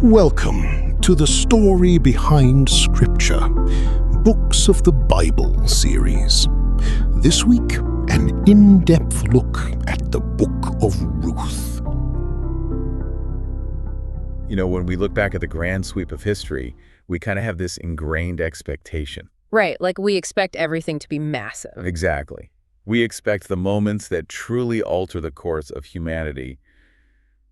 Welcome to the Story Behind Scripture, Books of the Bible series. This week, an in-depth look at the Book of Ruth. You know, when we look back at the grand sweep of history, we kind of have this ingrained expectation. Right, like we expect everything to be massive. Exactly. We expect the moments that truly alter the course of humanity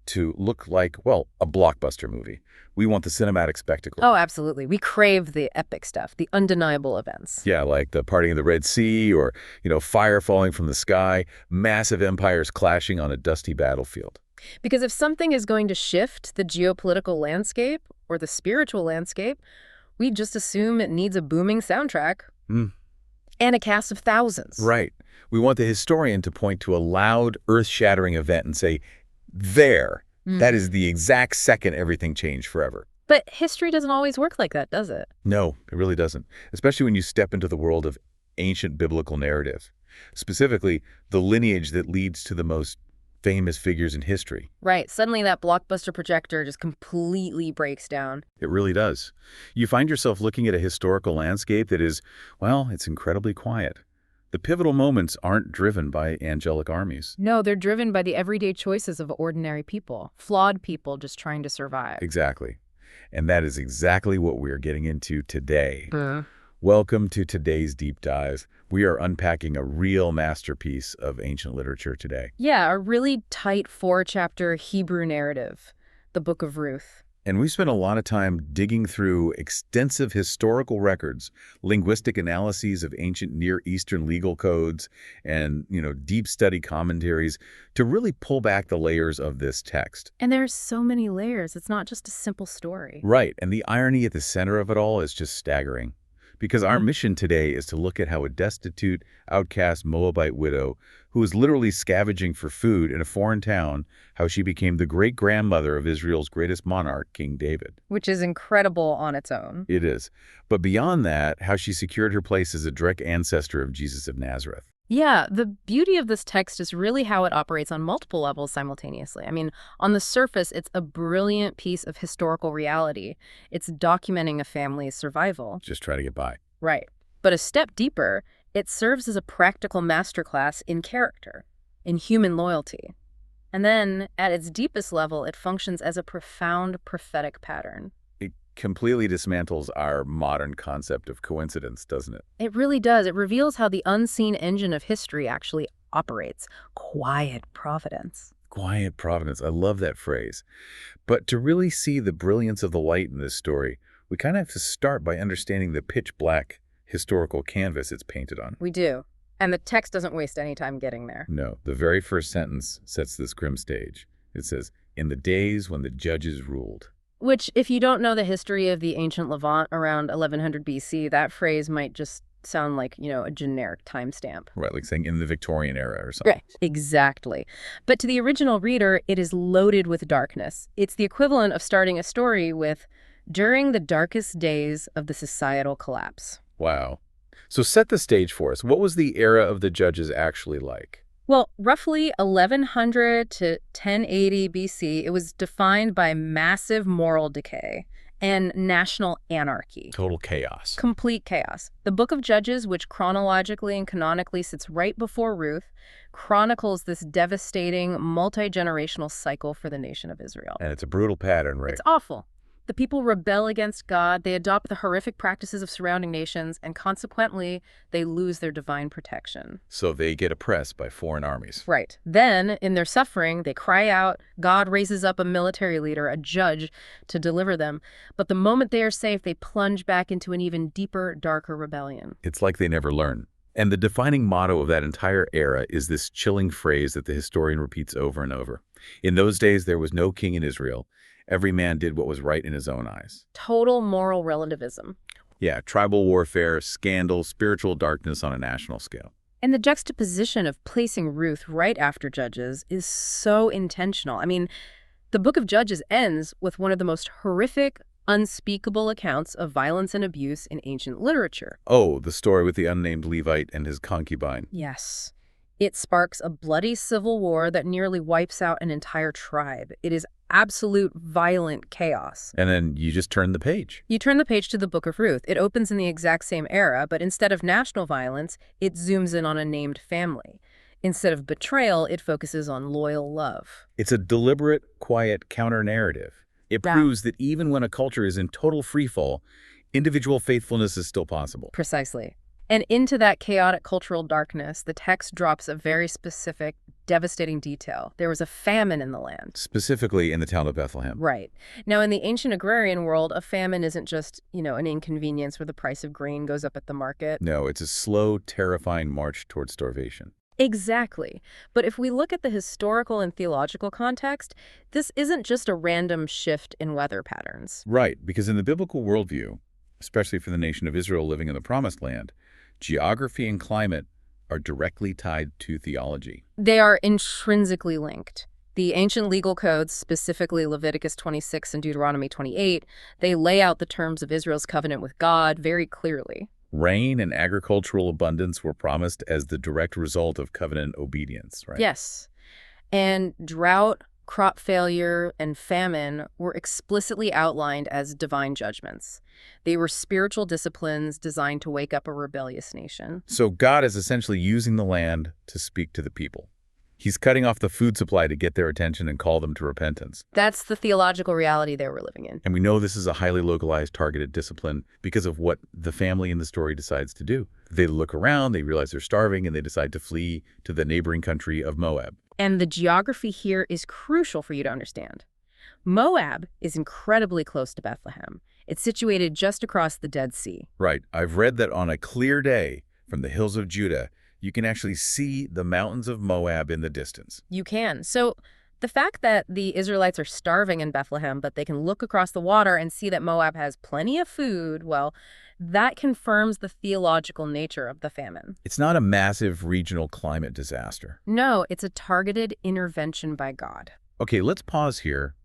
to look like, well, a blockbuster movie. We want the cinematic spectacle. Oh, absolutely. We crave the epic stuff, the undeniable events. Yeah, like the parting of the Red Sea or, fire falling from the sky, massive empires clashing on a dusty battlefield. Because if something is going to shift the geopolitical landscape or the spiritual landscape, we just assume it needs a booming soundtrack and a cast of thousands. Right. We want the historian to point to a loud, earth-shattering event and say, there. That is the exact second everything changed forever. But history doesn't always work like that, does it? No, it really doesn't, especially when you step into the world of ancient biblical narrative, specifically the lineage that leads to the most famous figures in history. Right. Suddenly that blockbuster projector just completely breaks down. It really does. You find yourself looking at a historical landscape that is, well, it's incredibly quiet. The pivotal moments aren't driven by angelic armies. No, they're driven by the everyday choices of ordinary people, flawed people just trying to survive. Exactly. And that is exactly what we're getting into today. Welcome to today's deep dive. We are unpacking a real masterpiece of ancient literature today. Yeah, a really tight 4-chapter Hebrew narrative, the Book of Ruth. And we spent a lot of time digging through extensive historical records, linguistic analyses of ancient Near Eastern legal codes, and, deep study commentaries to really pull back the layers of this text. And there's so many layers. It's not just a simple story. Right. And the irony at the center of it all is just staggering. Because our mission today is to look at how a destitute, outcast Moabite widow, who was literally scavenging for food in a foreign town, how she became the great-grandmother of Israel's greatest monarch, King David. Which is incredible on its own. It is. But beyond that, how she secured her place as a direct ancestor of Jesus of Nazareth. Yeah, the beauty of this text is really how it operates on multiple levels simultaneously. I mean, on the surface, it's a brilliant piece of historical reality. It's documenting a family's survival. Just try to get by. Right. But a step deeper, it serves as a practical masterclass in character, in human loyalty. And then, at its deepest level, it functions as a profound prophetic pattern. It completely dismantles our modern concept of coincidence, doesn't it? It really does. It reveals how the unseen engine of history actually operates. Quiet providence. Quiet providence. I love that phrase. But to really see the brilliance of the light in this story, we kind of have to start by understanding the pitch black historical canvas it's painted on. We do. And the text doesn't waste any time getting there. No, the very first sentence sets this grim stage. It says, "In the days when the judges ruled." Which, if you don't know the history of the ancient Levant around 1100 BC, that phrase might just sound like, a generic timestamp. Right, like saying in the Victorian era or something. Right, exactly. But to the original reader, it is loaded with darkness. It's the equivalent of starting a story with, during the darkest days of the societal collapse. Wow. So set the stage for us. What was the era of the judges actually like? Well, roughly 1100 to 1080 BC, it was defined by massive moral decay and national anarchy. Total chaos. Complete chaos. The Book of Judges, which chronologically and canonically sits right before Ruth, chronicles this devastating multi-generational cycle for the nation of Israel. And it's a brutal pattern, right? It's awful. The people rebel against God, they adopt the horrific practices of surrounding nations, and consequently, they lose their divine protection. So they get oppressed by foreign armies. Right. Then, in their suffering, they cry out. God raises up a military leader, a judge, to deliver them. But the moment they are safe, they plunge back into an even deeper, darker rebellion. It's like they never learn. And the defining motto of that entire era is this chilling phrase that the historian repeats over and over. In those days, there was no king in Israel. Every man did what was right in his own eyes. Total moral relativism. Yeah, tribal warfare, scandal, spiritual darkness on a national scale. And the juxtaposition of placing Ruth right after Judges is so intentional. I mean, the Book of Judges ends with one of the most horrific, unspeakable accounts of violence and abuse in ancient literature. Oh, the story with the unnamed Levite and his concubine. Yes. It sparks a bloody civil war that nearly wipes out an entire tribe. It is absolute violent chaos. And then you just turn the page. You turn the page to the Book of Ruth. It opens in the exact same era, but instead of national violence, it zooms in on a named family. Instead of betrayal, it focuses on loyal love. It's a deliberate, quiet counter-narrative. It proves that even when a culture is in total freefall, individual faithfulness is still possible. Precisely. And into that chaotic cultural darkness, the text drops a very specific, devastating detail. There was a famine in the land. Specifically in the town of Bethlehem. Right. Now, in the ancient agrarian world, a famine isn't just, an inconvenience where the price of grain goes up at the market. No, it's a slow, terrifying march towards starvation. Exactly. But if we look at the historical and theological context, this isn't just a random shift in weather patterns. Right, because in the biblical worldview, especially for the nation of Israel living in the Promised Land, geography and climate are directly tied to theology. They are intrinsically linked. The ancient legal codes, specifically Leviticus 26 and Deuteronomy 28, they lay out the terms of Israel's covenant with God very clearly. Rain and agricultural abundance were promised as the direct result of covenant obedience, right? Yes. And drought, crop failure, and famine were explicitly outlined as divine judgments. They were spiritual disciplines designed to wake up a rebellious nation. So God is essentially using the land to speak to the people. He's cutting off the food supply to get their attention and call them to repentance. That's the theological reality they were living in. And we know this is a highly localized, targeted discipline because of what the family in the story decides to do. They look around, they realize they're starving, and they decide to flee to the neighboring country of Moab. And the geography here is crucial for you to understand. Moab is incredibly close to Bethlehem. It's situated just across the Dead Sea. Right. I've read that on a clear day from the hills of Judah, you can actually see the mountains of Moab in the distance. You can. So the fact that the Israelites are starving in Bethlehem, but they can look across the water and see that Moab has plenty of food, well, that confirms the theological nature of the famine. It's not a massive regional climate disaster. No, it's a targeted intervention by God. Okay, let's pause here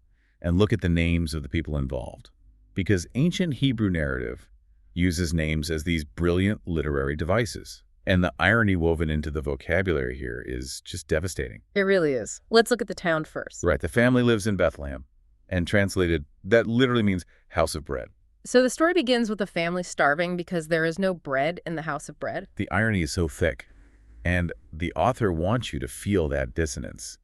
and look at the names of the people involved. Because ancient Hebrew narrative uses names as these brilliant literary devices. And the irony woven into the vocabulary here is just devastating. It really is. Let's look at the town first. Right, the family lives in Bethlehem. And translated, that literally means house of bread. So the story begins with the family starving because there is no bread in the house of bread. The irony is so thick. And the author wants you to feel that dissonance.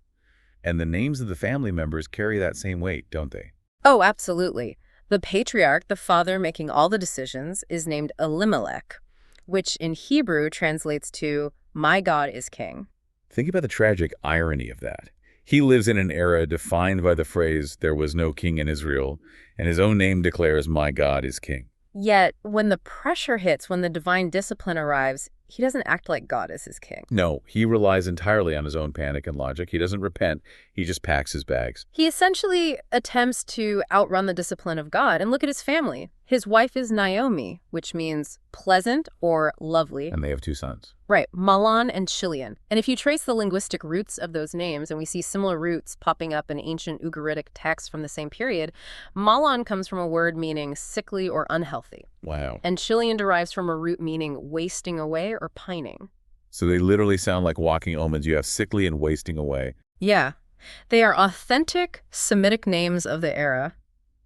And the names of the family members carry that same weight, don't they? Oh, absolutely. The patriarch, the father making all the decisions, is named Elimelech, which in Hebrew translates to, "My God is king." Think about the tragic irony of that. He lives in an era defined by the phrase, "There was no king in Israel," and his own name declares, "My God is king." Yet, when the pressure hits, when the divine discipline arrives, he doesn't act like God is his king. No, he relies entirely on his own panic and logic. He doesn't repent. He just packs his bags. He essentially attempts to outrun the discipline of God. And look at his family. His wife is Naomi, which means pleasant or lovely. And they have 2 sons. Right, Mahlon and Chilion. And if you trace the linguistic roots of those names, and we see similar roots popping up in ancient Ugaritic texts from the same period, Mahlon comes from a word meaning sickly or unhealthy. Wow. And Chilion derives from a root meaning wasting away or pining. So they literally sound like walking omens. You have sickly and wasting away. Yeah, they are authentic Semitic names of the era,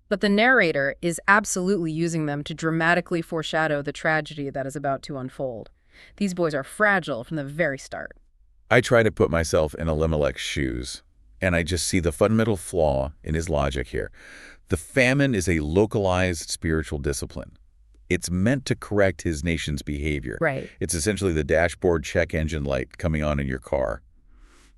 but the narrator is absolutely using them to dramatically foreshadow the tragedy that is about to unfold. These boys are fragile from the very start. I try to put myself in Elimelech's shoes, and I just see the fundamental flaw in his logic here. The famine is a localized spiritual discipline. It's meant to correct his nation's behavior. Right. It's essentially the dashboard check engine light coming on in your car.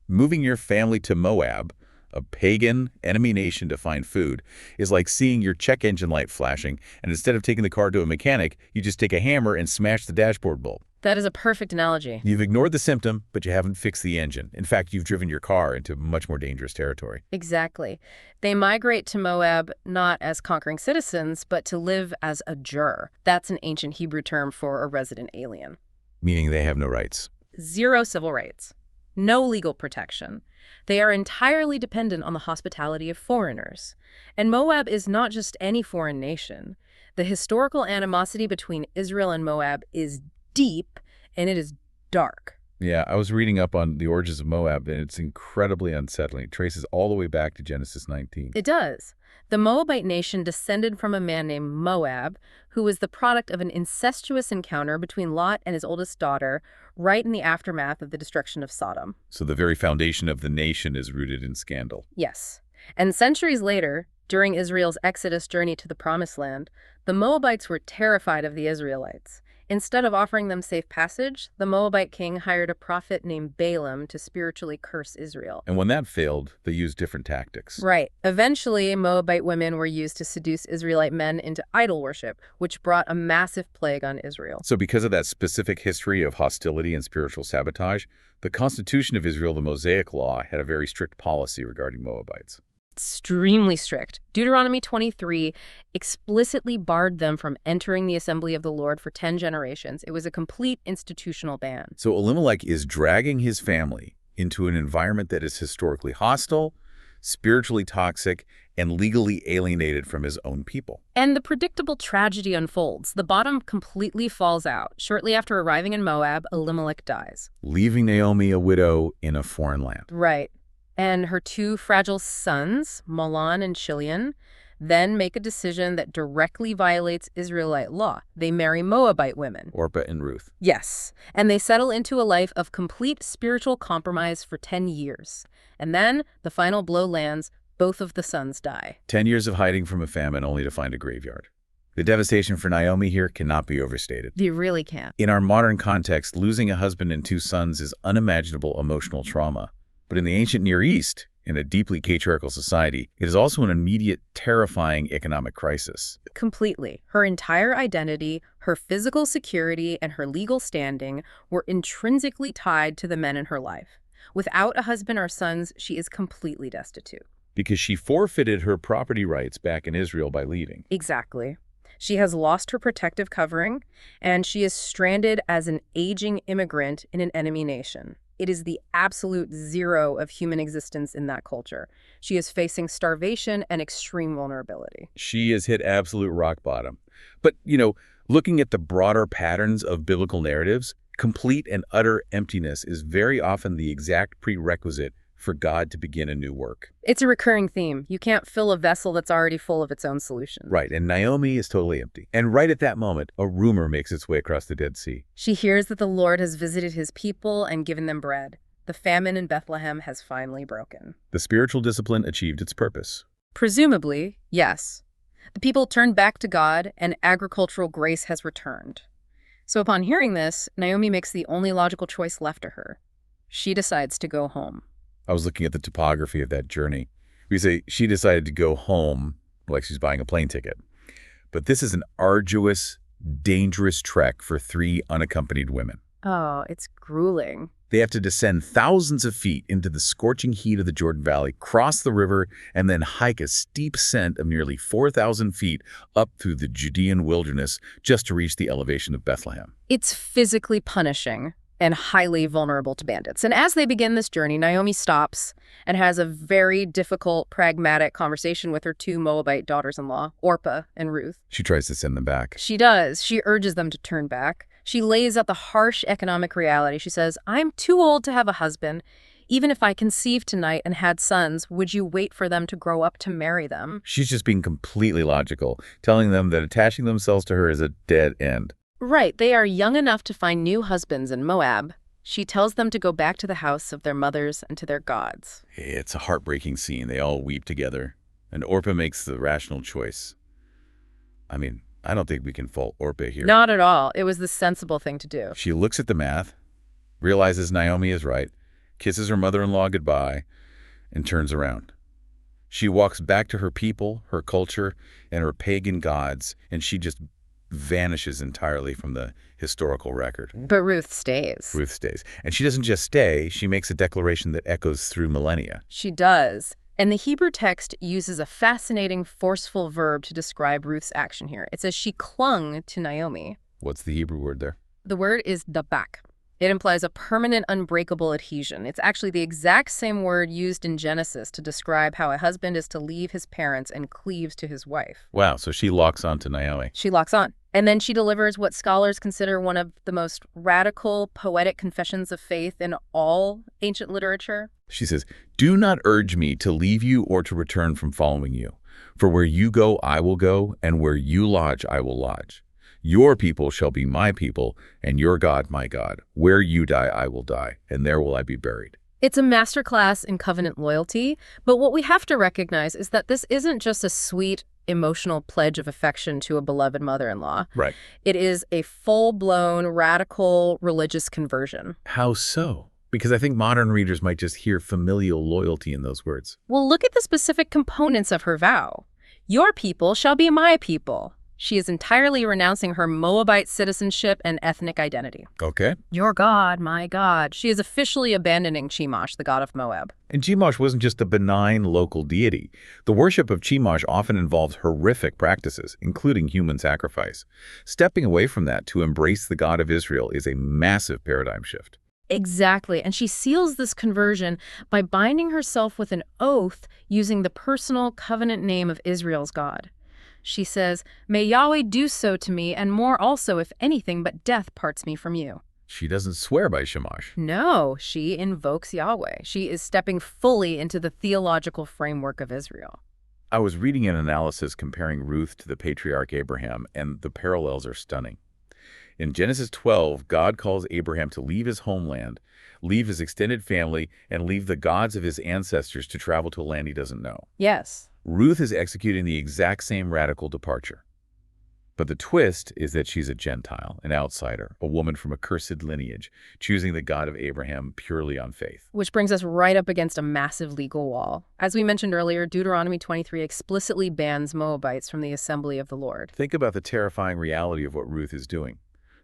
Moving your family to Moab, a pagan enemy nation to find food, is like seeing your check engine light flashing, and instead of taking the car to a mechanic, you just take a hammer and smash the dashboard bulb. That is a perfect analogy. You've ignored the symptom, but you haven't fixed the engine. In fact, you've driven your car into much more dangerous territory. Exactly. They migrate to Moab not as conquering citizens, but to live as a jur. That's an ancient Hebrew term for a resident alien. Meaning they have no rights. 0 civil rights. No legal protection. They are entirely dependent on the hospitality of foreigners. And Moab is not just any foreign nation. The historical animosity between Israel and Moab is deep, and it is dark. Yeah, I was reading up on the origins of Moab, and it's incredibly unsettling. It traces all the way back to Genesis 19. It does. The Moabite nation descended from a man named Moab, who was the product of an incestuous encounter between Lot and his oldest daughter, right in the aftermath of the destruction of Sodom. So the very foundation of the nation is rooted in scandal. Yes. And centuries later, during Israel's Exodus journey to the Promised Land, the Moabites were terrified of the Israelites. Instead of offering them safe passage, the Moabite king hired a prophet named Balaam to spiritually curse Israel. And when that failed, they used different tactics. Right. Eventually, Moabite women were used to seduce Israelite men into idol worship, which brought a massive plague on Israel. So because of that specific history of hostility and spiritual sabotage, the Constitution of Israel, the Mosaic Law, had a very strict policy regarding Moabites. Extremely strict. Deuteronomy 23 explicitly barred them from entering the assembly of the Lord for 10 generations. It was a complete institutional ban. So Elimelech is dragging his family into an environment that is historically hostile, spiritually toxic, and legally alienated from his own people. And the predictable tragedy unfolds. The bottom completely falls out. Shortly after arriving in Moab, Elimelech dies. Leaving Naomi a widow in a foreign land. Right. And her two fragile sons, Mahlon and Chilion, then make a decision that directly violates Israelite law. They marry Moabite women. Orpah and Ruth. Yes. And they settle into a life of complete spiritual compromise for 10 years. And then the final blow lands. Both of the sons die. 10 years of hiding from a famine only to find a graveyard. The devastation for Naomi here cannot be overstated. You really can't. In our modern context, losing a husband and two sons is unimaginable emotional trauma. But in the ancient Near East, in a deeply patriarchal society, it is also an immediate, terrifying economic crisis. Completely. Her entire identity, her physical security, and her legal standing were intrinsically tied to the men in her life. Without a husband or sons, she is completely destitute. Because she forfeited her property rights back in Israel by leaving. Exactly. She has lost her protective covering, and she is stranded as an aging immigrant in an enemy nation. It is the absolute zero of human existence in that culture. She is facing starvation and extreme vulnerability. She has hit absolute rock bottom. But, looking at the broader patterns of biblical narratives, complete and utter emptiness is very often the exact prerequisite for God to begin a new work. It's a recurring theme. You can't fill a vessel that's already full of its own solution. Right, and Naomi is totally empty. And right at that moment, a rumor makes its way across the Dead Sea. She hears that the Lord has visited his people and given them bread. The famine in Bethlehem has finally broken. The spiritual discipline achieved its purpose. Presumably, yes. The people turned back to God, and agricultural grace has returned. So upon hearing this, Naomi makes the only logical choice left to her. She decides to go home. I was looking at the topography of that journey. We say she decided to go home like she's buying a plane ticket. But this is an arduous, dangerous trek for 3 unaccompanied women. Oh, it's grueling. They have to descend thousands of feet into the scorching heat of the Jordan Valley, cross the river, and then hike a steep ascent of nearly 4,000 feet up through the Judean wilderness just to reach the elevation of Bethlehem. It's physically punishing and highly vulnerable to bandits. And as they begin this journey, Naomi stops and has a very difficult, pragmatic conversation with her 2 Moabite daughters-in-law, Orpah and Ruth. She tries to send them back. She does. She urges them to turn back. She lays out the harsh economic reality. She says, I'm too old to have a husband. Even if I conceived tonight and had sons, would you wait for them to grow up to marry them? She's just being completely logical, telling them that attaching themselves to her is a dead end. Right, they are young enough to find new husbands in Moab. She tells them to go back to the house of their mothers and to their gods. It's a heartbreaking scene. They all weep together, and Orpah makes the rational choice. I mean, I don't think we can fault Orpah here. Not at all. It was the sensible thing to do. She looks at the math, realizes Naomi is right, kisses her mother-in-law goodbye, and turns around. She walks back to her people, her culture, and her pagan gods, and she just vanishes entirely from the historical record. But Ruth stays. Ruth stays. And she doesn't just stay, she makes a declaration that echoes through millennia. She does. And the Hebrew text uses a fascinating, forceful verb to describe Ruth's action here. It says she clung to Naomi. What's the Hebrew word there? The word is dabak. It implies a permanent, unbreakable adhesion. It's actually the exact same word used in Genesis to describe how a husband is to leave his parents and cleaves to his wife. Wow, so she locks on to Naomi. She locks on. And then she delivers what scholars consider one of the most radical, poetic confessions of faith in all ancient literature. She says, "Do not urge me to leave you or to return from following you. For where you go, I will go, and where you lodge, I will lodge. Your people shall be my people, and your God my God. Where you die, I will die, and there will I be buried." It's a masterclass in covenant loyalty, but what we have to recognize is that this isn't just a sweet, emotional pledge of affection to a beloved mother-in-law. Right. It is a full-blown, radical religious conversion. How so? Because I think modern readers might just hear familial loyalty in those words. Well, look at the specific components of her vow. Your people shall be my people. She is entirely renouncing her Moabite citizenship and ethnic identity. Okay. Your God, my God. She is officially abandoning Chemosh, the god of Moab. And Chemosh wasn't just a benign local deity. The worship of Chemosh often involves horrific practices, including human sacrifice. Stepping away from that to embrace the God of Israel is a massive paradigm shift. Exactly. And she seals this conversion by binding herself with an oath using the personal covenant name of Israel's God. She says, "May Yahweh do so to me, and more also, if anything but death parts me from you." She doesn't swear by Chemosh. No, she invokes Yahweh. She is stepping fully into the theological framework of Israel. I was reading an analysis comparing Ruth to the patriarch Abraham, and the parallels are stunning. In Genesis 12, God calls Abraham to leave his homeland, leave his extended family, and leave the gods of his ancestors to travel to a land he doesn't know. Yes. Ruth is executing the exact same radical departure. But the twist is that she's a Gentile, an outsider, a woman from a cursed lineage, choosing the God of Abraham purely on faith. Which brings us right up against a massive legal wall. As we mentioned earlier, Deuteronomy 23 explicitly bans Moabites from the assembly of the Lord. Think about the terrifying reality of what Ruth is doing.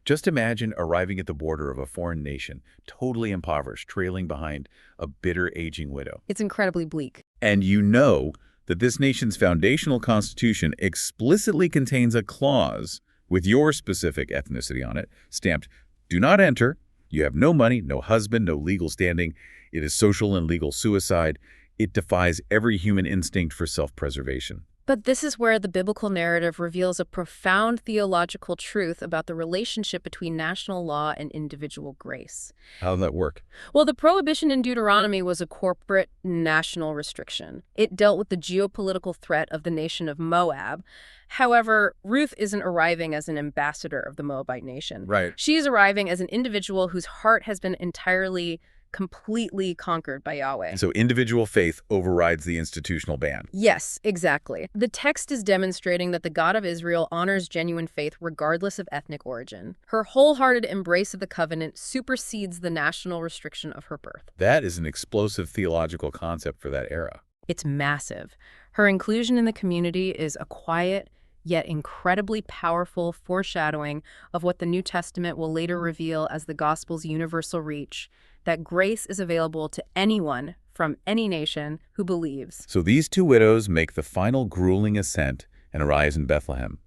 Just imagine arriving at the border of a foreign nation, totally impoverished, trailing behind a bitter, aging widow. It's incredibly bleak. And you know that this nation's foundational constitution explicitly contains a clause with your specific ethnicity on it, stamped, "Do not enter. You have no money, no husband, no legal standing. It is social and legal suicide. It defies every human instinct for self-preservation." But this is where the biblical narrative reveals a profound theological truth about the relationship between national law and individual grace. How does that work? Well, the prohibition in Deuteronomy was a corporate national restriction. It dealt with the geopolitical threat of the nation of Moab. However, Ruth isn't arriving as an ambassador of the Moabite nation. Right. She's arriving as an individual whose heart has been entirely, completely conquered by Yahweh. So individual faith overrides the institutional ban. Yes, exactly. The text is demonstrating that the God of Israel honors genuine faith regardless of ethnic origin. Her wholehearted embrace of the covenant supersedes the national restriction of her birth. That is an explosive theological concept for that era. It's massive. Her inclusion in the community is a quiet, yet incredibly powerful foreshadowing of what the New Testament will later reveal as the gospel's universal reach, that grace is available to anyone from any nation who believes. So these two widows make the final grueling ascent and arise in Bethlehem.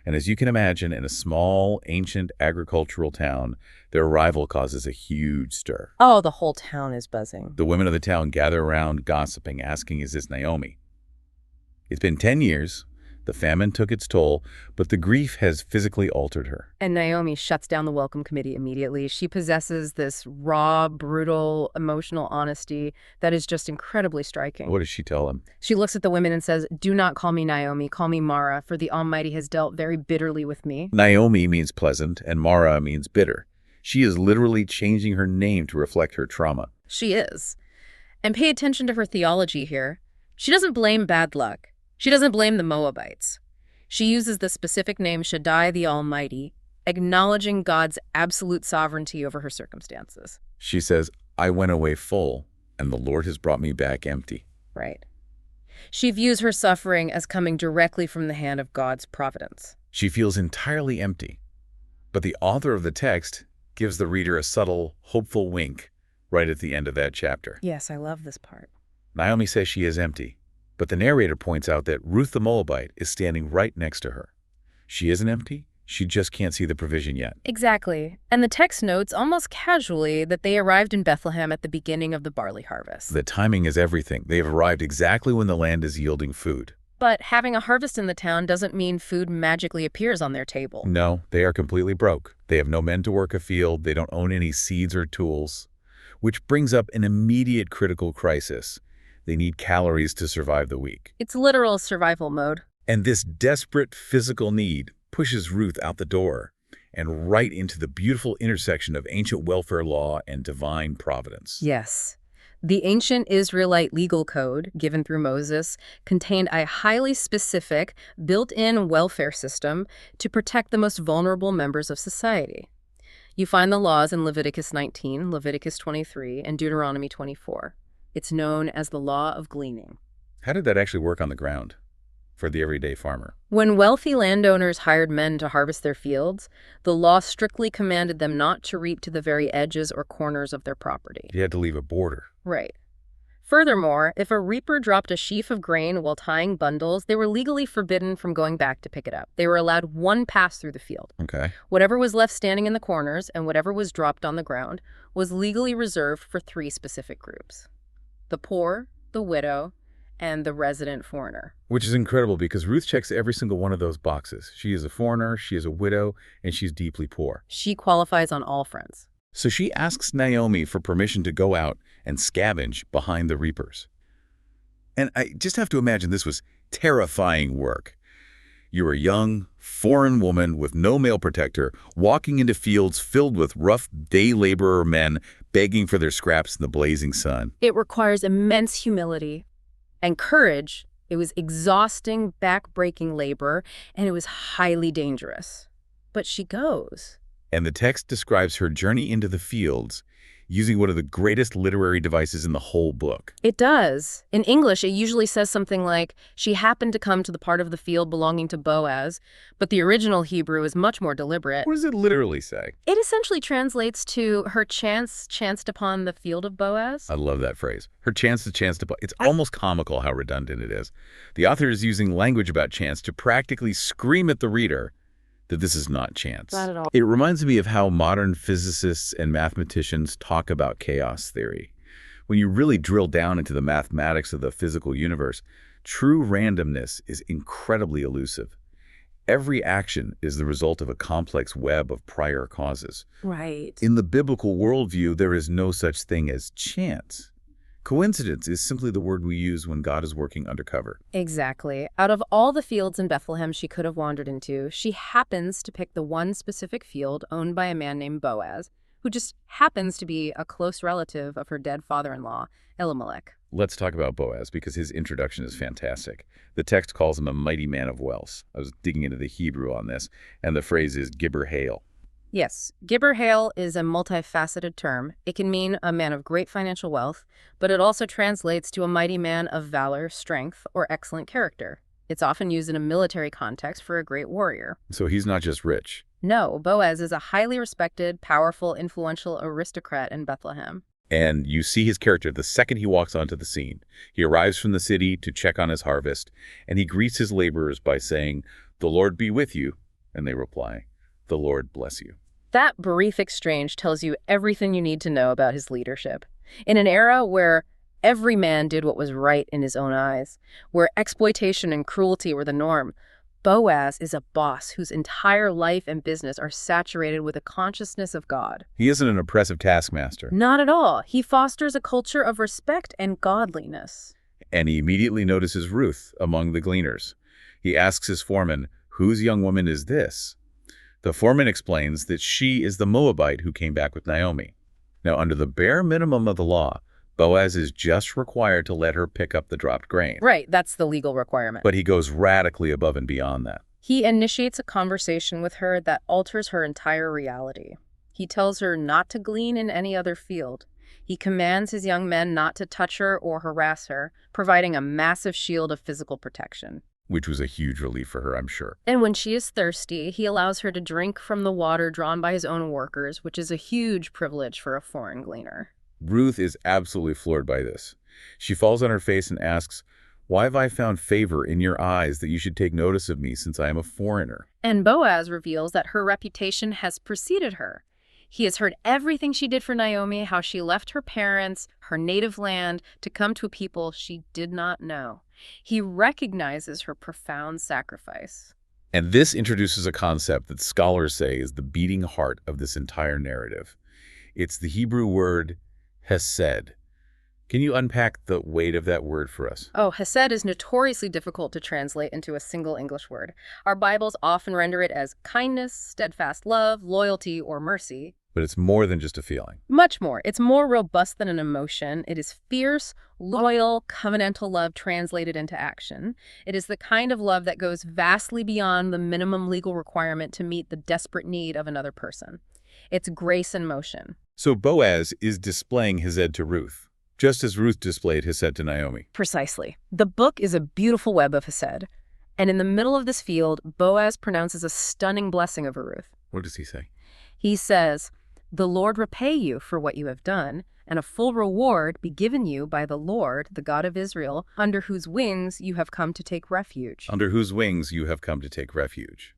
And as you can imagine, in a small, ancient agricultural town, their arrival causes a huge stir. Oh, the whole town is buzzing. The women of the town gather around, gossiping, asking, "Is this Naomi?" It's been 10 years. The famine took its toll, but the grief has physically altered her. And Naomi shuts down the welcome committee immediately. She possesses this raw, brutal, emotional honesty that is just incredibly striking. What does she tell them? She looks at the women and says, "Do not call me Naomi, call me Mara, for the Almighty has dealt very bitterly with me." Naomi means pleasant, and Mara means bitter. She is literally changing her name to reflect her trauma. She is. And pay attention to her theology here. She doesn't blame bad luck. She doesn't blame the Moabites. She uses the specific name Shaddai the Almighty, acknowledging God's absolute sovereignty over her circumstances. She says, "I went away full, and the Lord has brought me back empty." Right. She views her suffering as coming directly from the hand of God's providence. She feels entirely empty. But the author of the text gives the reader a subtle, hopeful wink right at the end of that chapter. Yes, I love this part. Naomi says she is empty, but the narrator points out that Ruth the Moabite is standing right next to her. She isn't empty, she just can't see the provision yet. Exactly. And the text notes almost casually that they arrived in Bethlehem at the beginning of the barley harvest. The timing is everything. They have arrived exactly when the land is yielding food. But having a harvest in the town doesn't mean food magically appears on their table. No, they are completely broke. They have no men to work a field. They don't own any seeds or tools, which brings up an immediate critical crisis. They need calories to survive the week. It's literal survival mode. And this desperate physical need pushes Ruth out the door and right into the beautiful intersection of ancient welfare law and divine providence. Yes. The ancient Israelite legal code, given through Moses, contained a highly specific, built-in welfare system to protect the most vulnerable members of society. You find the laws in Leviticus 19, Leviticus 23, and Deuteronomy 24. It's known as the law of gleaning. How did that actually work on the ground for the everyday farmer? When wealthy landowners hired men to harvest their fields, the law strictly commanded them not to reap to the very edges or corners of their property. You had to leave a border. Right. Furthermore, if a reaper dropped a sheaf of grain while tying bundles, they were legally forbidden from going back to pick it up. They were allowed one pass through the field. Okay. Whatever was left standing in the corners and whatever was dropped on the ground was legally reserved for three specific groups: the poor, the widow, and the resident foreigner. Which is incredible because Ruth checks every single one of those boxes. She is a foreigner, she is a widow, and she's deeply poor. She qualifies on all fronts. So she asks Naomi for permission to go out and scavenge behind the reapers. And I just have to imagine this was terrifying work. You're a young, foreign woman with no male protector, walking into fields filled with rough day laborer men begging for their scraps in the blazing sun. It requires immense humility and courage. It was exhausting, back-breaking labor, and it was highly dangerous. But she goes. And the text describes her journey into the fields using one of the greatest literary devices in the whole book. It does. In English, it usually says something like, she happened to come to the part of the field belonging to Boaz, but the original Hebrew is much more deliberate. What does it literally say? It essentially translates to her chanced upon the field of Boaz. I love that phrase. Her chance to. It's almost comical how redundant it is. The author is using language about chance to practically scream at the reader that this is not chance. Not at all. It reminds me of how modern physicists and mathematicians talk about chaos theory. When you really drill down into the mathematics of the physical universe, true randomness is incredibly elusive. Every action is the result of a complex web of prior causes. Right. In the biblical worldview, there is no such thing as chance. Coincidence is simply the word we use when God is working undercover. Exactly. Out of all the fields in Bethlehem she could have wandered into, she happens to pick the one specific field owned by a man named Boaz, who just happens to be a close relative of her dead father-in-law, Elimelech. Let's talk about Boaz because his introduction is fantastic. The text calls him a mighty man of wealth. I was digging into the Hebrew on this, and the phrase is gibber hail. Yes, gibber hail is a multifaceted term. It can mean a man of great financial wealth, but it also translates to a mighty man of valor, strength, or excellent character. It's often used in a military context for a great warrior. So he's not just rich. No, Boaz is a highly respected, powerful, influential aristocrat in Bethlehem. And you see his character the second he walks onto the scene. He arrives from the city to check on his harvest, and he greets his laborers by saying, "The Lord be with you." And they reply, "The Lord bless you." That brief exchange tells you everything you need to know about his leadership. In an era where every man did what was right in his own eyes, where exploitation and cruelty were the norm, Boaz is a boss whose entire life and business are saturated with a consciousness of God. He isn't an oppressive taskmaster. Not at all. He fosters a culture of respect and godliness. And he immediately notices Ruth among the gleaners. He asks his foreman, "Whose young woman is this?" The foreman explains that she is the Moabite who came back with Naomi. Now, under the bare minimum of the law, Boaz is just required to let her pick up the dropped grain. Right, that's the legal requirement. But he goes radically above and beyond that. He initiates a conversation with her that alters her entire reality. He tells her not to glean in any other field. He commands his young men not to touch her or harass her, providing a massive shield of physical protection. Which was a huge relief for her, I'm sure. And when she is thirsty, he allows her to drink from the water drawn by his own workers, which is a huge privilege for a foreign gleaner. Ruth is absolutely floored by this. She falls on her face and asks, "Why have I found favor in your eyes that you should take notice of me since I am a foreigner?" And Boaz reveals that her reputation has preceded her. He has heard everything she did for Naomi, how she left her parents, her native land, to come to a people she did not know. He recognizes her profound sacrifice. And this introduces a concept that scholars say is the beating heart of this entire narrative. It's the Hebrew word hesed. Can you unpack the weight of that word for us? Oh, hesed is notoriously difficult to translate into a single English word. Our Bibles often render it as kindness, steadfast love, loyalty, or mercy. But it's more than just a feeling. Much more. It's more robust than an emotion. It is fierce, loyal, covenantal love translated into action. It is the kind of love that goes vastly beyond the minimum legal requirement to meet the desperate need of another person. It's grace in motion. So Boaz is displaying hesed to Ruth, just as Ruth displayed hesed to Naomi. Precisely. The book is a beautiful web of hesed. And in the middle of this field, Boaz pronounces a stunning blessing over Ruth. What does he say? He says, "The Lord repay you for what you have done, and a full reward be given you by the Lord, the God of Israel, under whose wings you have come to take refuge." Under whose wings you have come to take refuge.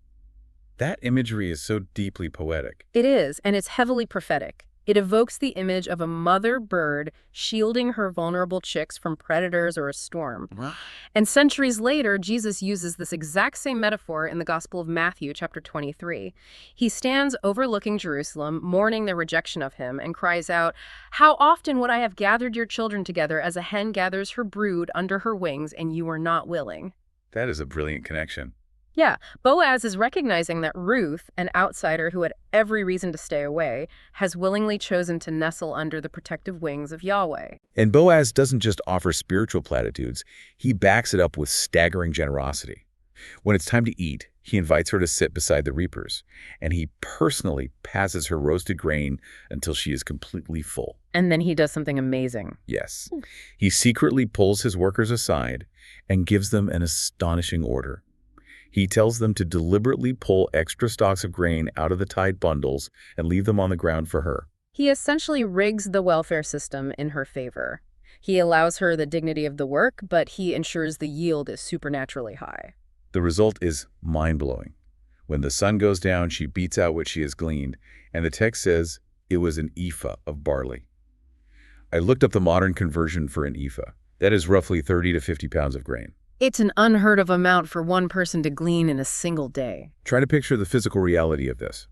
That imagery is so deeply poetic. It is, and it's heavily prophetic. It evokes the image of a mother bird shielding her vulnerable chicks from predators or a storm. And centuries later, Jesus uses this exact same metaphor in the Gospel of Matthew, chapter 23. He stands overlooking Jerusalem, mourning their rejection of him, and cries out, "How often would I have gathered your children together as a hen gathers her brood under her wings, and you were not willing?" That is a brilliant connection. Yeah, Boaz is recognizing that Ruth, an outsider who had every reason to stay away, has willingly chosen to nestle under the protective wings of Yahweh. And Boaz doesn't just offer spiritual platitudes, he backs it up with staggering generosity. When it's time to eat, he invites her to sit beside the reapers, and he personally passes her roasted grain until she is completely full. And then he does something amazing. Yes. He secretly pulls his workers aside and gives them an astonishing order. He tells them to deliberately pull extra stalks of grain out of the tied bundles and leave them on the ground for her. He essentially rigs the welfare system in her favor. He allows her the dignity of the work, but he ensures the yield is supernaturally high. The result is mind-blowing. When the sun goes down, she beats out what she has gleaned, and the text says it was an ephah of barley. I looked up the modern conversion for an ephah. That is roughly 30 to 50 pounds of grain. It's an unheard of amount for one person to glean in a single day. Try to picture the physical reality of this.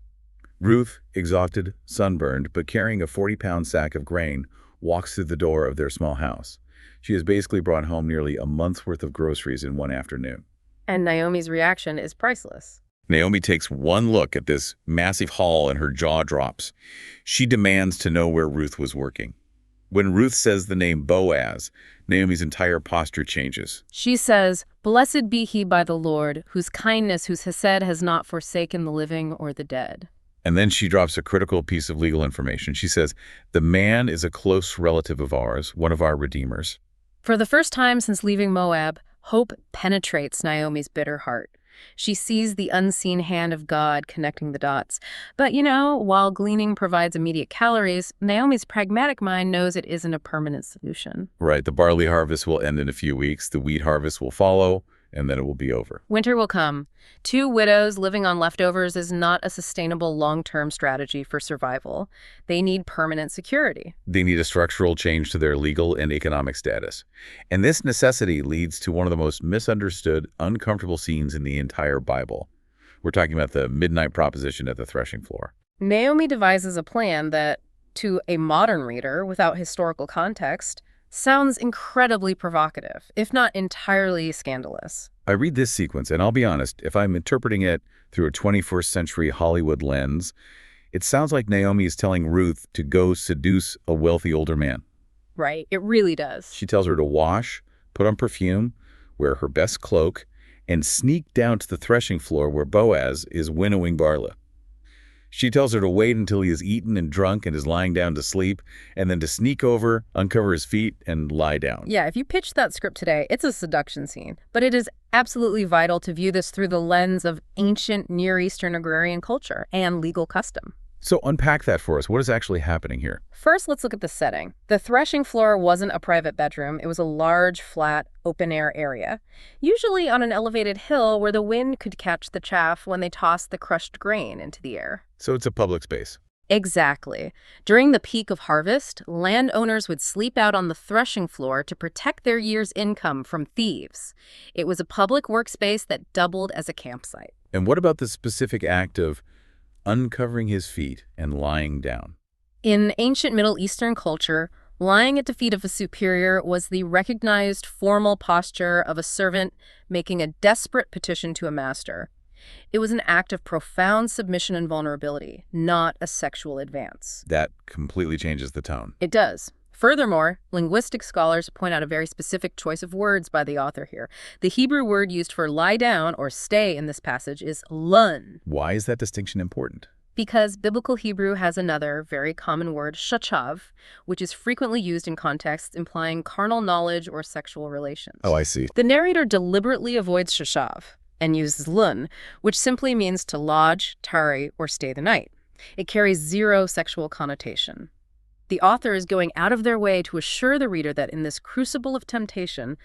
Ruth, exhausted, sunburned, but carrying a 40-pound sack of grain, walks through the door of their small house. She has basically brought home nearly a month's worth of groceries in one afternoon. And Naomi's reaction is priceless. Naomi takes one look at this massive haul and her jaw drops. She demands to know where Ruth was working. When Ruth says the name Boaz, Naomi's entire posture changes. She says, "Blessed be he by the Lord, whose kindness, whose hesed has not forsaken the living or the dead." And then she drops a critical piece of legal information. She says, "The man is a close relative of ours, one of our redeemers." For the first time since leaving Moab, hope penetrates Naomi's bitter heart. She sees the unseen hand of God connecting the dots. But, while gleaning provides immediate calories, Naomi's pragmatic mind knows it isn't a permanent solution. Right, the barley harvest will end in a few weeks, the wheat harvest will follow, and then it will be over. Winter will come. 2 widows living on leftovers is not a sustainable long-term strategy for survival. They need permanent security. They need a structural change to their legal and economic status. And this necessity leads to one of the most misunderstood, uncomfortable scenes in the entire Bible. We're talking about the midnight proposition at the threshing floor. Naomi devises a plan that, to a modern reader without historical context, sounds incredibly provocative, if not entirely scandalous. I read this sequence, and I'll be honest, if I'm interpreting it through a 21st century Hollywood lens, it sounds like Naomi is telling Ruth to go seduce a wealthy older man. Right, it really does. She tells her to wash, put on perfume, wear her best cloak, and sneak down to the threshing floor where Boaz is winnowing barley. She tells her to wait until he is eaten and drunk and is lying down to sleep, and then to sneak over, uncover his feet, and lie down. Yeah, if you pitch that script today, it's a seduction scene. But it is absolutely vital to view this through the lens of ancient Near Eastern agrarian culture and legal custom. So unpack that for us. What is actually happening here? First, let's look at the setting. The threshing floor wasn't a private bedroom. It was a large, flat, open-air area, usually on an elevated hill where the wind could catch the chaff when they tossed the crushed grain into the air. So it's a public space. Exactly. During the peak of harvest, landowners would sleep out on the threshing floor to protect their year's income from thieves. It was a public workspace that doubled as a campsite. And what about the specific act of uncovering his feet and lying down? In ancient Middle Eastern culture, lying at the feet of a superior was the recognized formal posture of a servant making a desperate petition to a master. It was an act of profound submission and vulnerability, not a sexual advance. That completely changes the tone. It does. Furthermore, linguistic scholars point out a very specific choice of words by the author here. The Hebrew word used for lie down or stay in this passage is lun. Why is that distinction important? Because biblical Hebrew has another very common word, shachav, which is frequently used in contexts implying carnal knowledge or sexual relations. Oh, I see. The narrator deliberately avoids shashav and uses lun, which simply means to lodge, tarry, or stay the night. It carries zero sexual connotation. The author is going out of their way to assure the reader that in this crucible of temptation,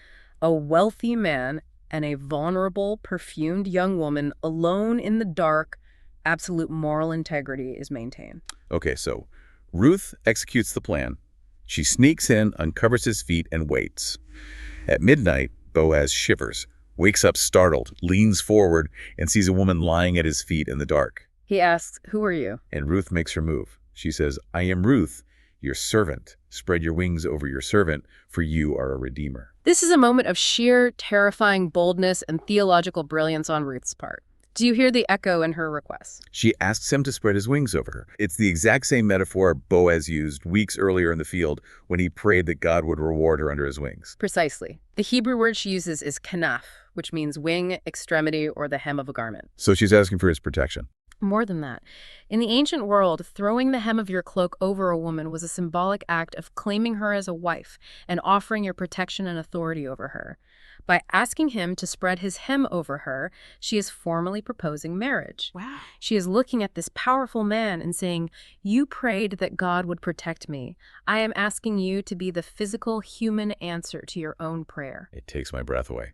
a wealthy man and a vulnerable, perfumed young woman alone in the dark, absolute moral integrity is maintained. Okay, so Ruth executes the plan. She sneaks in, uncovers his feet, and waits. At midnight, Boaz shivers, wakes up startled, leans forward, and sees a woman lying at his feet in the dark. He asks, "Who are you?" And Ruth makes her move. She says, "I am Ruth, your servant. Spread your wings over your servant, for you are a redeemer." This is a moment of sheer, terrifying boldness and theological brilliance on Ruth's part. Do you hear the echo in her request? She asks him to spread his wings over her. It's the exact same metaphor Boaz used weeks earlier in the field when he prayed that God would reward her under his wings. Precisely. The Hebrew word she uses is kanaf, which means wing, extremity, or the hem of a garment. So she's asking for his protection. More than that. In the ancient world, throwing the hem of your cloak over a woman was a symbolic act of claiming her as a wife and offering your protection and authority over her. By asking him to spread his hem over her, she is formally proposing marriage. Wow. She is looking at this powerful man and saying, "You prayed that God would protect me. I am asking you to be the physical, human answer to your own prayer." It takes my breath away.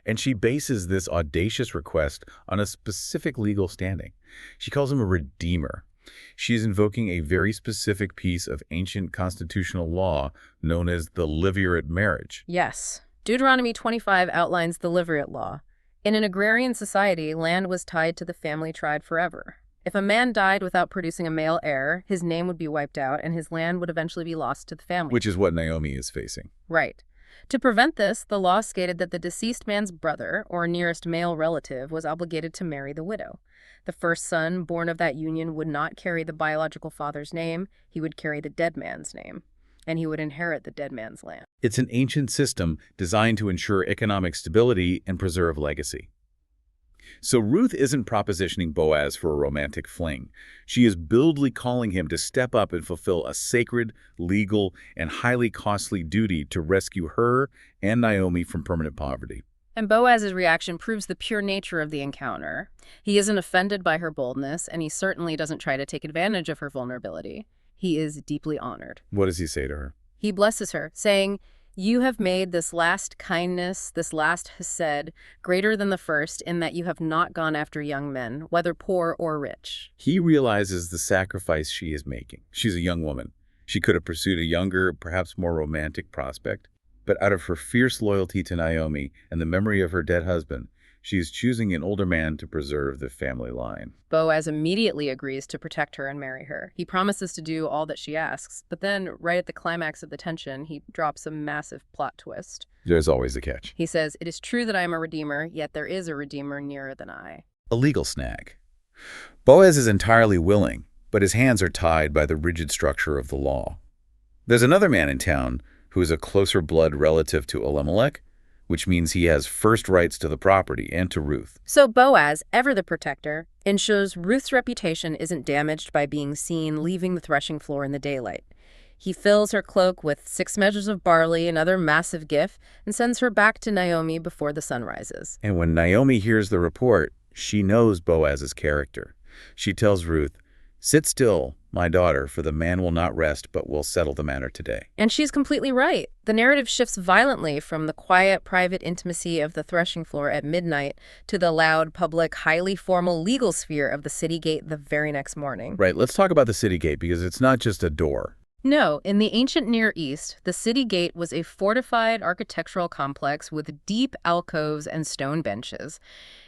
And she bases this audacious request on a specific legal standing. She calls him a redeemer. She is invoking a very specific piece of ancient constitutional law known as the levirate marriage. Yes. Deuteronomy 25 outlines the levirate law. In an agrarian society, land was tied to the family tribe forever. If a man died without producing a male heir, his name would be wiped out and his land would eventually be lost to the family. Which is what Naomi is facing. Right. To prevent this, the law stated that the deceased man's brother, or nearest male relative, was obligated to marry the widow. The first son born of that union would not carry the biological father's name, he would carry the dead man's name, and he would inherit the dead man's land. It's an ancient system designed to ensure economic stability and preserve legacy. So Ruth isn't propositioning Boaz for a romantic fling. She is biblically calling him to step up and fulfill a sacred, legal, and highly costly duty to rescue her and Naomi from permanent poverty. And Boaz's reaction proves the pure nature of the encounter. He isn't offended by her boldness, and he certainly doesn't try to take advantage of her vulnerability. He is deeply honored. What does he say to her? He blesses her, saying, "You have made this last kindness, this last hesed, greater than the first, in that you have not gone after young men, whether poor or rich." He realizes the sacrifice she is making. She's a young woman. She could have pursued a younger, perhaps more romantic prospect. But out of her fierce loyalty to Naomi and the memory of her dead husband, she is choosing an older man to preserve the family line. Boaz immediately agrees to protect her and marry her. He promises to do all that she asks, but then, right at the climax of the tension, he drops a massive plot twist. There's always a catch. He says, "It is true that I am a redeemer, yet there is a redeemer nearer than I." A legal snag. Boaz is entirely willing, but his hands are tied by the rigid structure of the law. There's another man in town who is a closer blood relative to Elimelech, which means he has first rights to the property and to Ruth. So Boaz, ever the protector, ensures Ruth's reputation isn't damaged by being seen leaving the threshing floor in the daylight. He fills her cloak with 6 measures of barley, another massive gift, and sends her back to Naomi before the sun rises. And when Naomi hears the report, she knows Boaz's character. She tells Ruth, "Sit still, my daughter, for the man will not rest, but will settle the matter today." And she's completely right. The narrative shifts violently from the quiet, private intimacy of the threshing floor at midnight to the loud, public, highly formal legal sphere of the city gate the very next morning. Right, let's talk about the city gate, because it's not just a door. No, in the ancient Near East, the city gate was a fortified architectural complex with deep alcoves and stone benches.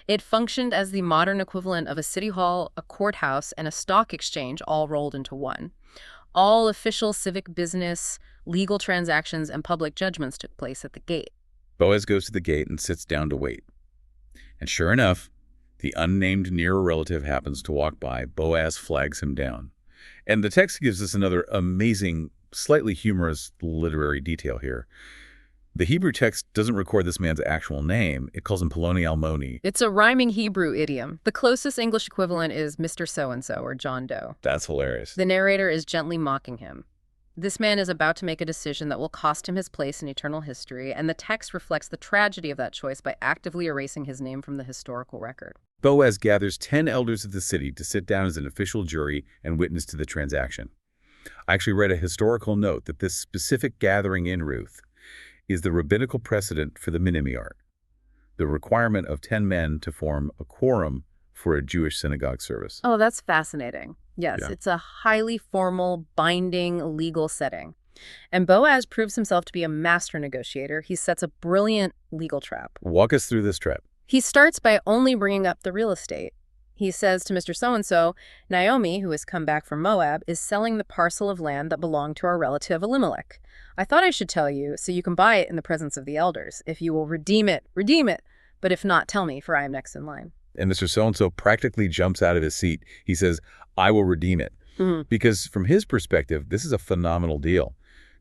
It functioned as the modern equivalent of a city hall, a courthouse, and a stock exchange all rolled into one. All official civic business, legal transactions, and public judgments took place at the gate. Boaz goes to the gate and sits down to wait. And sure enough, the unnamed nearer relative happens to walk by. Boaz flags him down. And the text gives us another amazing, slightly humorous literary detail here. The Hebrew text doesn't record this man's actual name. It calls him Poloni Almoni. It's a rhyming Hebrew idiom. The closest English equivalent is Mr. So-and-so or John Doe. That's hilarious. The narrator is gently mocking him. This man is about to make a decision that will cost him his place in eternal history, and the text reflects the tragedy of that choice by actively erasing his name from the historical record. Boaz gathers 10 elders of the city to sit down as an official jury and witness to the transaction. I actually read a historical note that this specific gathering in Ruth is the rabbinical precedent for the minimiart, the requirement of 10 men to form a quorum for a Jewish synagogue service. Oh, that's fascinating. Yes, Yeah. It's a highly formal, binding legal setting. And Boaz proves himself to be a master negotiator. He sets a brilliant legal trap. Walk us through this trap. He starts by only bringing up the real estate. He says to Mr. So-and-so, Naomi, who has come back from Moab, is selling the parcel of land that belonged to our relative Elimelech. I thought I should tell you so you can buy it in the presence of the elders. If you will redeem it, redeem it. But if not, tell me, for I am next in line. And Mr. So-and-so practically jumps out of his seat. He says, "I will redeem it." Because from his perspective, this is a phenomenal deal.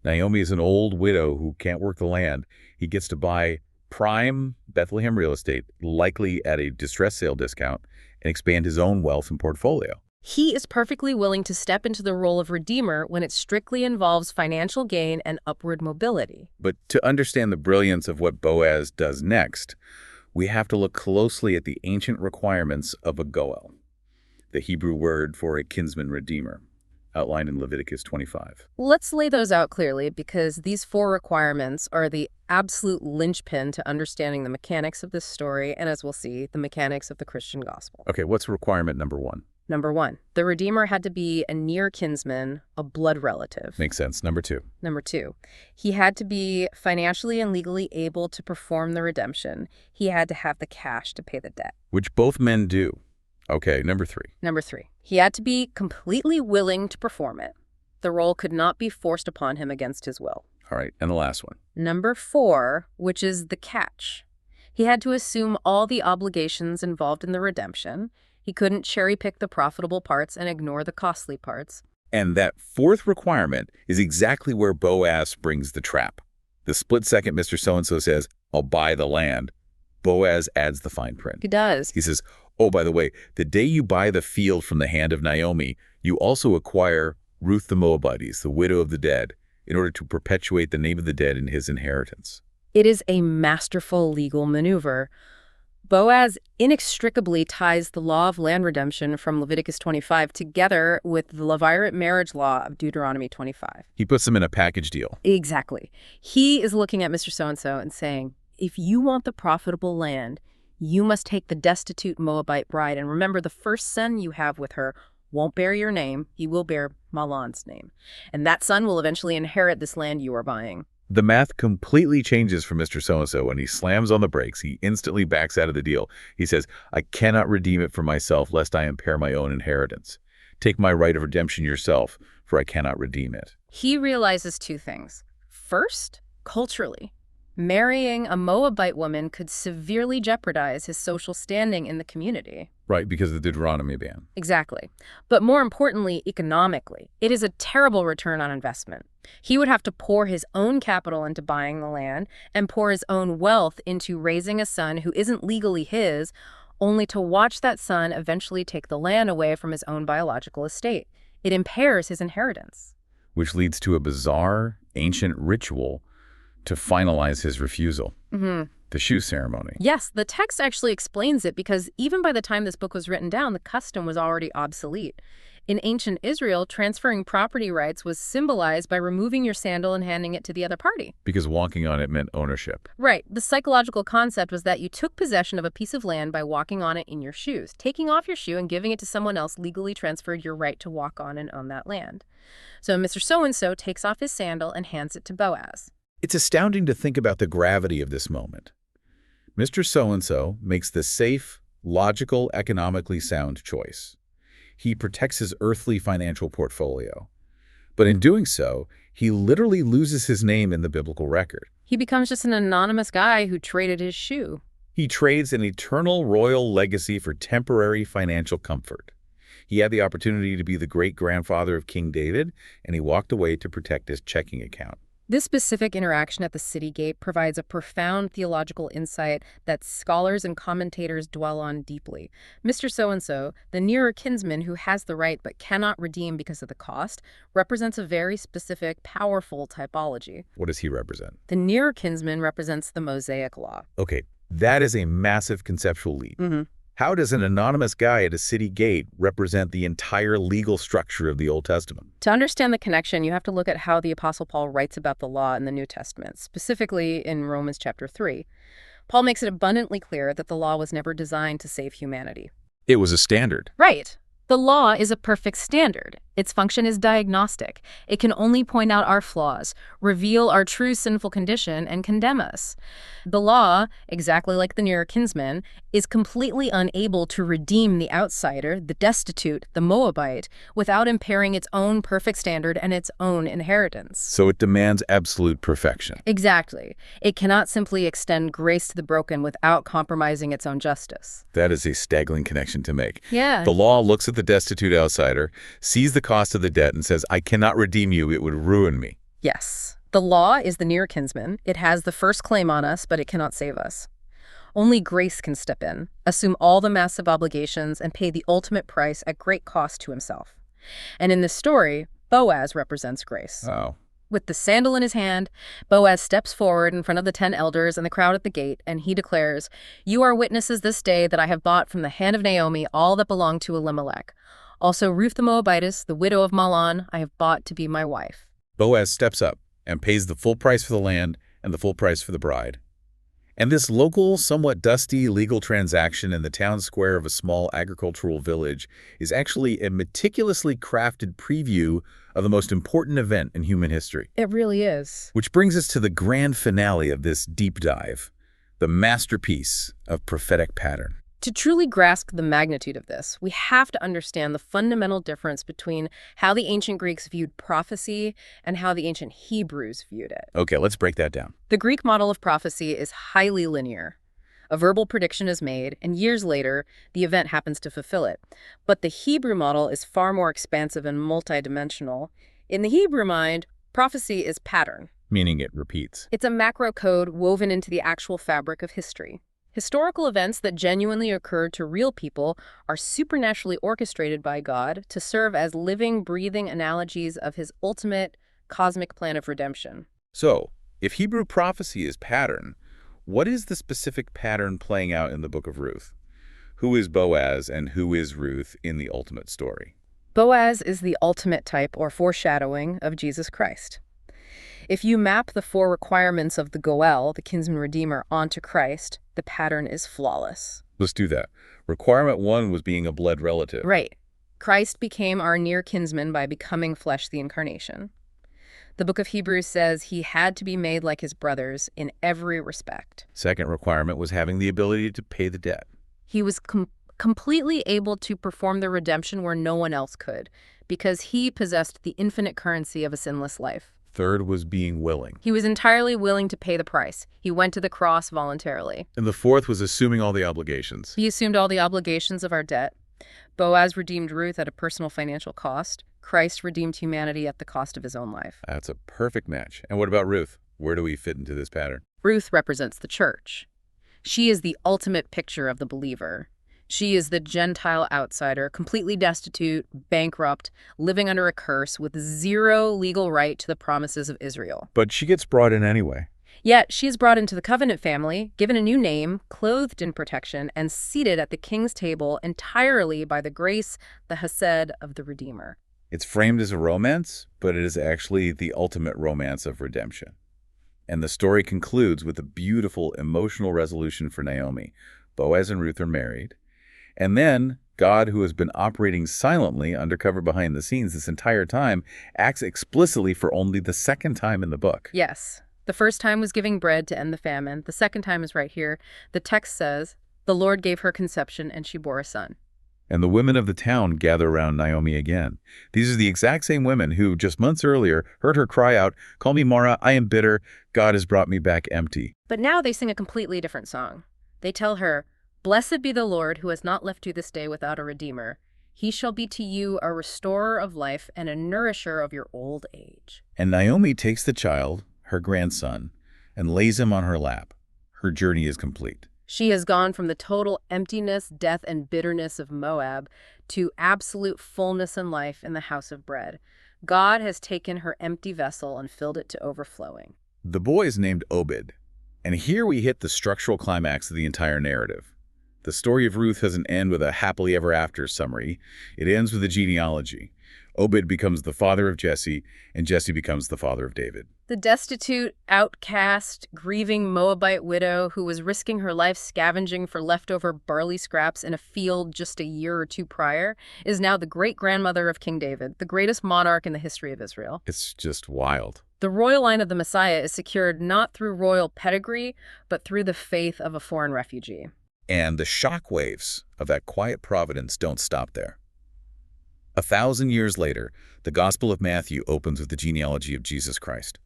Naomi is an old widow who can't work the land. He gets to buy prime Bethlehem real estate, likely at a distress sale discount, and expand his own wealth and portfolio. He is perfectly willing to step into the role of redeemer when it strictly involves financial gain and upward mobility. But to understand the brilliance of what Boaz does next, we have to look closely at the ancient requirements of a goel, the Hebrew word for a kinsman-redeemer, outlined in Leviticus 25. Let's lay those out clearly because these 4 requirements are the absolute linchpin to understanding the mechanics of this story and, as we'll see, the mechanics of the Christian gospel. Okay, what's requirement number 1? Number 1, the redeemer had to be a near kinsman, a blood relative. Makes sense. Number 2. Number 2, he had to be financially and legally able to perform the redemption. He had to have the cash to pay the debt. Which both men do. Okay, number 3. Number 3, he had to be completely willing to perform it. The role could not be forced upon him against his will. All right, and the last one. Number 4, which is the catch. He had to assume all the obligations involved in the redemption. He couldn't cherry-pick the profitable parts and ignore the costly parts. And that 4th requirement is exactly where Boaz springs the trap. The split second Mr. So-and-so says, "I'll buy the land," Boaz adds the fine print. He does. He says, "Oh, by the way, the day you buy the field from the hand of Naomi, you also acquire Ruth the Moabite, the widow of the dead, in order to perpetuate the name of the dead in his inheritance." It is a masterful legal maneuver. Boaz inextricably ties the law of land redemption from Leviticus 25 together with the Levirate marriage law of Deuteronomy 25. He puts them in a package deal. Exactly. He is looking at Mr. So-and-so and saying, if you want the profitable land, you must take the destitute Moabite bride. And remember, the first son you have with her won't bear your name. He will bear Mahlon's name. And that son will eventually inherit this land you are buying. The math completely changes for Mr. So-and-so when he slams on the brakes. He instantly backs out of the deal. He says, "I cannot redeem it for myself, lest I impair my own inheritance. Take my right of redemption yourself, for I cannot redeem it." He realizes 2 things. First, culturally, marrying a Moabite woman could severely jeopardize his social standing in the community. Right, because of the Deuteronomy ban. Exactly. But more importantly, economically, it is a terrible return on investment. He would have to pour his own capital into buying the land and pour his own wealth into raising a son who isn't legally his, only to watch that son eventually take the land away from his own biological estate. It impairs his inheritance. Which leads to a bizarre, ancient ritual to finalize his refusal. The shoe ceremony. Yes, the text actually explains it because even by the time this book was written down, the custom was already obsolete. In ancient Israel, transferring property rights was symbolized by removing your sandal and handing it to the other party. Because walking on it meant ownership. Right. The psychological concept was that you took possession of a piece of land by walking on it in your shoes. Taking off your shoe and giving it to someone else legally transferred your right to walk on and own that land. So Mr. So-and-so takes off his sandal and hands it to Boaz. It's astounding to think about the gravity of this moment. Mr. So-and-so makes the safe, logical, economically sound choice. He protects his earthly financial portfolio. But in doing so, he literally loses his name in the biblical record. He becomes just an anonymous guy who traded his shoe. He trades an eternal royal legacy for temporary financial comfort. He had the opportunity to be the great-grandfather of King David, and he walked away to protect his checking account. This specific interaction at the city gate provides a profound theological insight that scholars and commentators dwell on deeply. Mr. So-and-so, the nearer kinsman who has the right but cannot redeem because of the cost, represents a very specific, powerful typology. What does he represent? The nearer kinsman represents the Mosaic law. Okay, that is a massive conceptual leap. How does an anonymous guy at a city gate represent the entire legal structure of the Old Testament? To understand the connection, you have to look at how the Apostle Paul writes about the law in the New Testament, specifically in Romans chapter 3. Paul makes it abundantly clear that the law was never designed to save humanity. It was a standard. Right. The law is a perfect standard. Its function is diagnostic. It can only point out our flaws, reveal our true sinful condition, and condemn us. The law, exactly like the nearer kinsman, is completely unable to redeem the outsider, the destitute, the Moabite, without impairing its own perfect standard and its own inheritance. So it demands absolute perfection. Exactly. It cannot simply extend grace to the broken without compromising its own justice. That is a staggering connection to make. Yeah. The law looks at the destitute outsider, sees the cost of the debt, and says, I cannot redeem you, it would ruin me. Yes. The law is the near kinsman. It has the first claim on us, but it cannot save us. Only grace can step in, assume all the massive obligations, and pay the ultimate price at great cost to himself. And in this story, Boaz represents grace. Oh. With the sandal in his hand, Boaz steps forward in front of the 10 elders and the crowd at the gate, and he declares, "You are witnesses this day that I have bought from the hand of Naomi all that belonged to Elimelech. Also Ruth the Moabitess, the widow of Mahlon, I have bought to be my wife." Boaz steps up and pays the full price for the land and the full price for the bride. And this local, somewhat dusty legal transaction in the town square of a small agricultural village is actually a meticulously crafted preview of the most important event in human history. It really is. Which brings us to the grand finale of this deep dive, the masterpiece of prophetic pattern. To truly grasp the magnitude of this, we have to understand the fundamental difference between how the ancient Greeks viewed prophecy and how the ancient Hebrews viewed it. Okay, let's break that down. The Greek model of prophecy is highly linear. A verbal prediction is made, and years later, the event happens to fulfill it. But the Hebrew model is far more expansive and multidimensional. In the Hebrew mind, prophecy is pattern. Meaning it repeats. It's a macro code woven into the actual fabric of history. Historical events that genuinely occurred to real people are supernaturally orchestrated by God to serve as living, breathing analogies of his ultimate cosmic plan of redemption. So, if Hebrew prophecy is pattern, what is the specific pattern playing out in the book of Ruth? Who is Boaz and who is Ruth in the ultimate story? Boaz is the ultimate type or foreshadowing of Jesus Christ. If you map the 4 requirements of the Goel, the kinsman-redeemer, onto Christ, the pattern is flawless. Let's do that. Requirement 1 was being a blood relative. Right. Christ became our near kinsman by becoming flesh, the incarnation. The book of Hebrews says he had to be made like his brothers in every respect. Second requirement was having the ability to pay the debt. He was completely able to perform the redemption where no one else could, because he possessed the infinite currency of a sinless life. Third was being willing. He was entirely willing to pay the price. He went to the cross voluntarily. And the fourth was assuming all the obligations. He assumed all the obligations of our debt. Boaz redeemed Ruth at a personal financial cost. Christ redeemed humanity at the cost of his own life. That's a perfect match. And what about Ruth? Where do we fit into this pattern? Ruth represents the church. She is the ultimate picture of the believer. She is the Gentile outsider, completely destitute, bankrupt, living under a curse with zero legal right to the promises of Israel. But she gets brought in anyway. Yet she is brought into the covenant family, given a new name, clothed in protection, and seated at the king's table entirely by the grace, the hesed of the Redeemer. It's framed as a romance, but it is actually the ultimate romance of redemption. And the story concludes with a beautiful emotional resolution for Naomi. Boaz and Ruth are married. And then God, who has been operating silently undercover behind the scenes this entire time, acts explicitly for only the second time in the book. Yes. The first time was giving bread to end the famine. The second time is right here. The text says, "The Lord gave her conception, and she bore a son." And the women of the town gather around Naomi again. These are the exact same women who, just months earlier, heard her cry out, "Call me Mara, I am bitter. God has brought me back empty." But now they sing a completely different song. They tell her, "Blessed be the Lord who has not left you this day without a redeemer. He shall be to you a restorer of life and a nourisher of your old age." And Naomi takes the child, her grandson, and lays him on her lap. Her journey is complete. She has gone from the total emptiness, death, and bitterness of Moab to absolute fullness and life in the house of bread. God has taken her empty vessel and filled it to overflowing. The boy is named Obed, and here we hit the structural climax of the entire narrative. The story of Ruth doesn't end with a happily ever after summary. It ends with a genealogy. Obed becomes the father of Jesse, and Jesse becomes the father of David. The destitute, outcast, grieving Moabite widow who was risking her life scavenging for leftover barley scraps in a field just a year or two prior is now the great-grandmother of King David, the greatest monarch in the history of Israel. It's just wild. The royal line of the Messiah is secured not through royal pedigree, but through the faith of a foreign refugee. And the shockwaves of that quiet providence don't stop there. 1,000 years later, the Gospel of Matthew opens with the genealogy of Jesus Christ.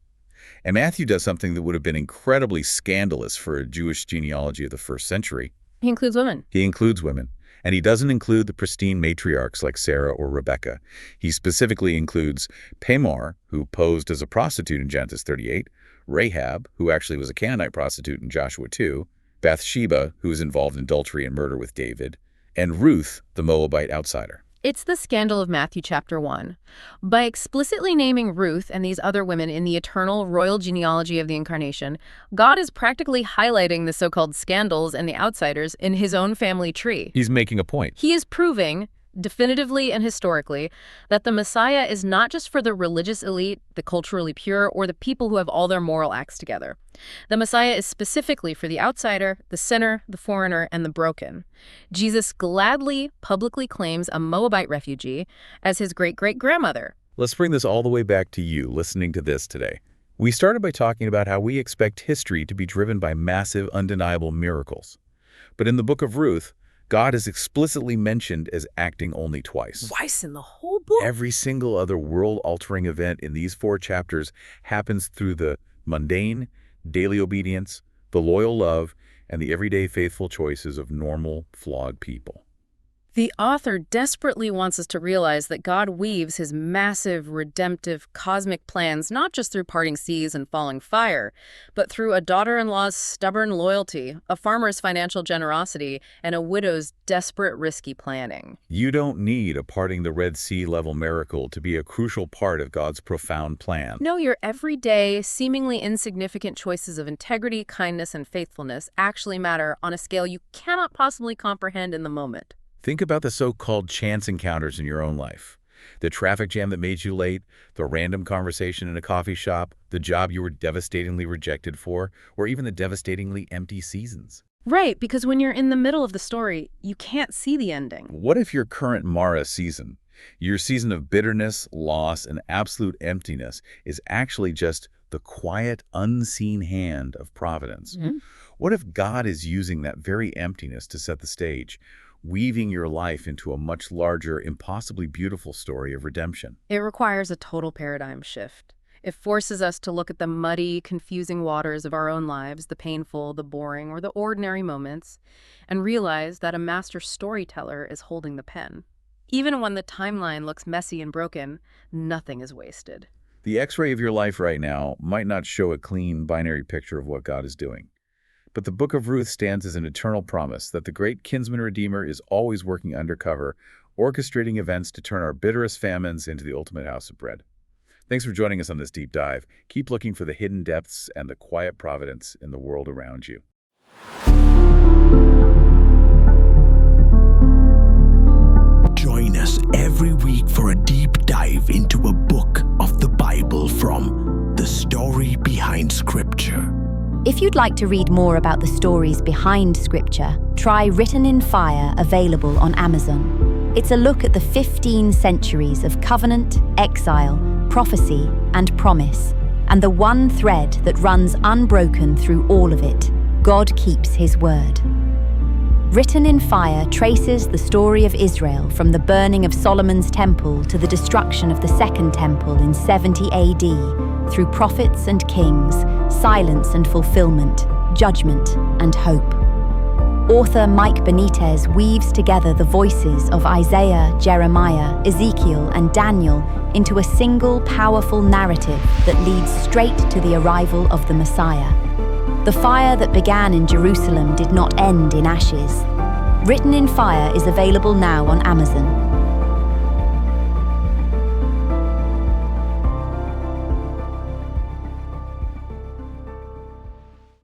And Matthew does something that would have been incredibly scandalous for a Jewish genealogy of the first century. He includes women. He includes women. And he doesn't include the pristine matriarchs like Sarah or Rebecca. He specifically includes Tamar, who posed as a prostitute in Genesis 38, Rahab, who actually was a Canaanite prostitute in Joshua 2, Bathsheba, who was involved in adultery and murder with David, and Ruth, the Moabite outsider. It's the scandal of Matthew chapter 1. By explicitly naming Ruth and these other women in the eternal royal genealogy of the Incarnation, God is practically highlighting the so-called scandals and the outsiders in his own family tree. He's making a point. He is proving, definitively and historically, that the Messiah is not just for the religious elite, the culturally pure, or the people who have all their moral acts together. The Messiah is specifically for the outsider, the sinner, the foreigner, and the broken. Jesus gladly, publicly claims a Moabite refugee as his great-great-grandmother. Let's bring this all the way back to you listening to this today. We started by talking about how we expect history to be driven by massive, undeniable miracles. But in the book of Ruth, God is explicitly mentioned as acting only twice. Twice in the whole book? Every single other world-altering event in these 4 chapters happens through the mundane, daily obedience, the loyal love, and the everyday faithful choices of normal, flawed people. The author desperately wants us to realize that God weaves his massive, redemptive, cosmic plans not just through parting seas and falling fire, but through a daughter-in-law's stubborn loyalty, a farmer's financial generosity, and a widow's desperate, risky planning. You don't need a parting the Red Sea level miracle to be a crucial part of God's profound plan. No, your everyday, seemingly insignificant choices of integrity, kindness, and faithfulness actually matter on a scale you cannot possibly comprehend in the moment. Think about the so-called chance encounters in your own life. The traffic jam that made you late, the random conversation in a coffee shop, the job you were devastatingly rejected for, or even the devastatingly empty seasons. Right, because when you're in the middle of the story, you can't see the ending. What if your current Mara season, your season of bitterness, loss, and absolute emptiness, is actually just the quiet, unseen hand of providence? Mm-hmm. What if God is using that very emptiness to set the stage, weaving your life into a much larger, impossibly beautiful story of redemption? It requires a total paradigm shift. It forces us to look at the muddy, confusing waters of our own lives, the painful, the boring, or the ordinary moments, and realize that a master storyteller is holding the pen. Even when the timeline looks messy and broken, nothing is wasted. The X-ray of your life right now might not show a clean, binary picture of what God is doing. But the book of Ruth stands as an eternal promise that the great kinsman-redeemer is always working undercover, orchestrating events to turn our bitterest famines into the ultimate house of bread. Thanks for joining us on this deep dive. Keep looking for the hidden depths and the quiet providence in the world around you. Join us every week for a deep dive into a book of the Bible from the story behind Scripture. If you'd like to read more about the stories behind Scripture, try Written in Fire, available on Amazon. It's a look at the 15 centuries of covenant, exile, prophecy, and promise, and the one thread that runs unbroken through all of it: God keeps His word. Written in Fire traces the story of Israel from the burning of Solomon's temple to the destruction of the Second Temple in 70 AD, through prophets and kings, silence and fulfillment, judgment and hope. Author Mike Benitez weaves together the voices of Isaiah, Jeremiah, Ezekiel, and Daniel into a single powerful narrative that leads straight to the arrival of the Messiah. The fire that began in Jerusalem did not end in ashes. Written in Fire is available now on Amazon,